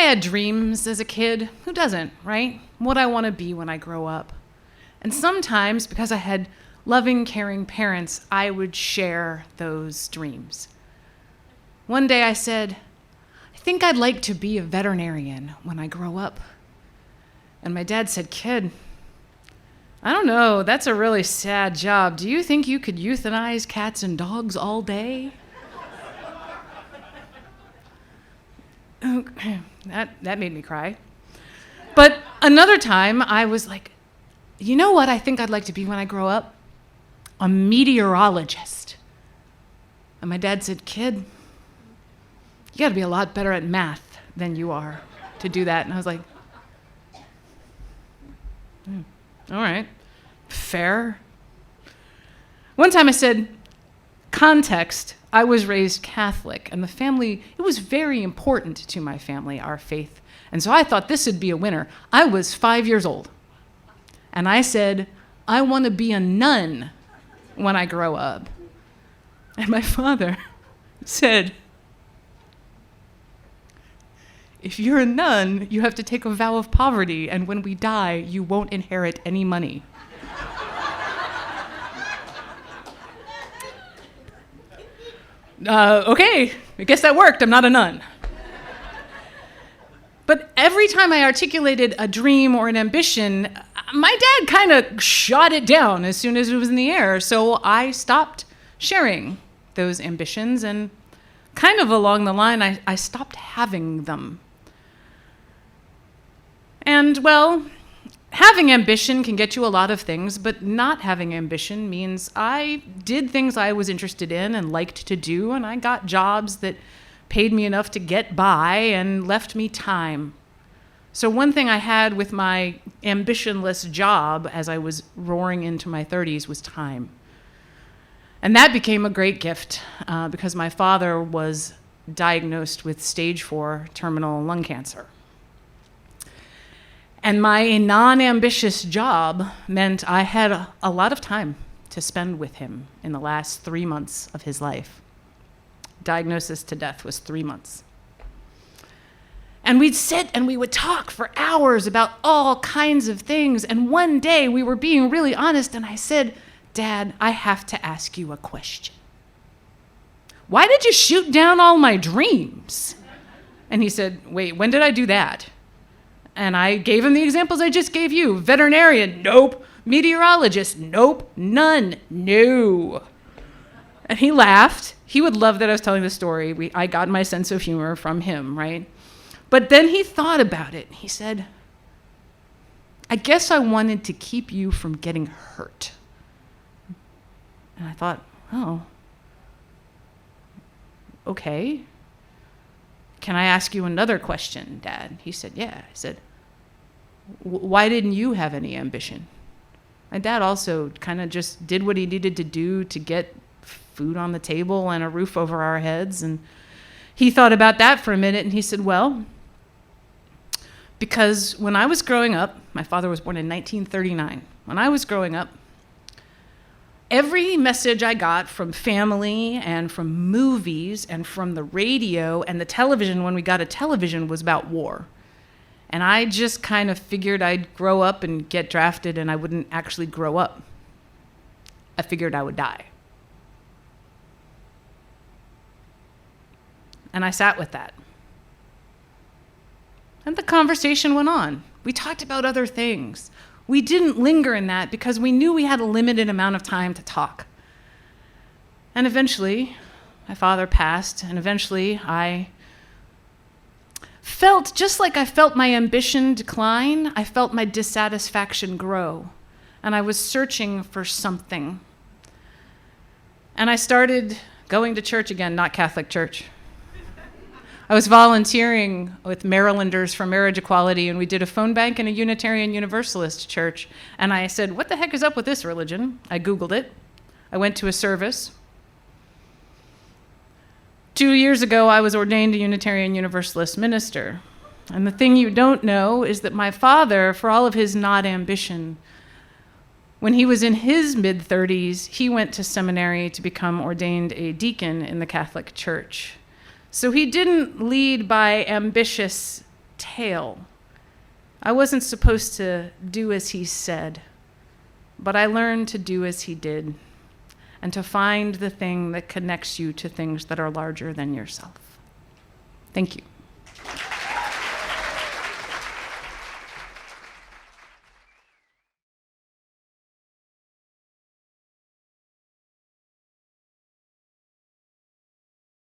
had dreams as a kid. Who doesn't, right? What I want to be when I grow up. And sometimes, because I had loving, caring parents, I would share those dreams. One day I said, I think I'd like to be a veterinarian when I grow up. And my dad said, kid, I don't know, that's a really sad job. Do you think you could euthanize cats and dogs all day? That made me cry. But another time I was like, you know what I think I'd like to be when I grow up? A meteorologist. And my dad said, kid, you gotta be a lot better at math than you are to do that. And I was like, all right, fair. One time I said, context, I was raised Catholic, and the family, it was very important to my family, our faith. And so I thought this would be a winner. I was 5 years old. And I said, I want to be a nun when I grow up. And my father said, if you're a nun, you have to take a vow of poverty, and when we die, you won't inherit any money. Okay, I guess that worked. I'm not a nun. But every time I articulated a dream or an ambition, my dad kind of shot it down as soon as it was in the air. So I stopped sharing those ambitions, and kind of along the line, I stopped having them. And, well, having ambition can get you a lot of things, but not having ambition means I did things I was interested in and liked to do, and I got jobs that paid me enough to get by and left me time. So one thing I had with my ambitionless job as I was roaring into my 30s was time. And that became a great gift because my father was diagnosed with stage 4 terminal lung cancer. And my non-ambitious job meant I had a lot of time to spend with him in the last 3 months of his life. Diagnosis to death was 3 months. And we'd sit and we would talk for hours about all kinds of things. And one day we were being really honest, and I said, Dad, I have to ask you a question. Why did you shoot down all my dreams? And he said, wait, when did I do that? And I gave him the examples I just gave you. Veterinarian, nope. Meteorologist, nope. None, no. And he laughed. He would love that I was telling the story. I got my sense of humor from him, right? But then he thought about it. He said, I guess I wanted to keep you from getting hurt. And I thought, oh, okay. Can I ask you another question, Dad? He said, yeah. I said, why didn't you have any ambition? My dad also kind of just did what he needed to do to get food on the table and a roof over our heads. And he thought about that for a minute, and he said, well, because when I was growing up, my father was born in 1939. When I was growing up, every message I got from family and from movies and from the radio and the television, when we got a television, was about war. And I just kind of figured I'd grow up and get drafted, and I wouldn't actually grow up. I figured I would die. And I sat with that. And the conversation went on. We talked about other things. We didn't linger in that because we knew we had a limited amount of time to talk. And eventually, my father passed, and eventually I felt, just like I felt my ambition decline, I felt my dissatisfaction grow. And I was searching for something. And I started going to church again, not Catholic church. I was volunteering with Marylanders for Marriage Equality, and we did a phone bank in a Unitarian Universalist church. And I said, what the heck is up with this religion? I Googled it. I went to a service. 2 years ago, I was ordained a Unitarian Universalist minister. And the thing you don't know is that my father, for all of his not ambition, when he was in his mid-30s, he went to seminary to become ordained a deacon in the Catholic Church. So he didn't lead by ambitious tail. I wasn't supposed to do as he said, but I learned to do as he did, and to find the thing that connects you to things that are larger than yourself. Thank you.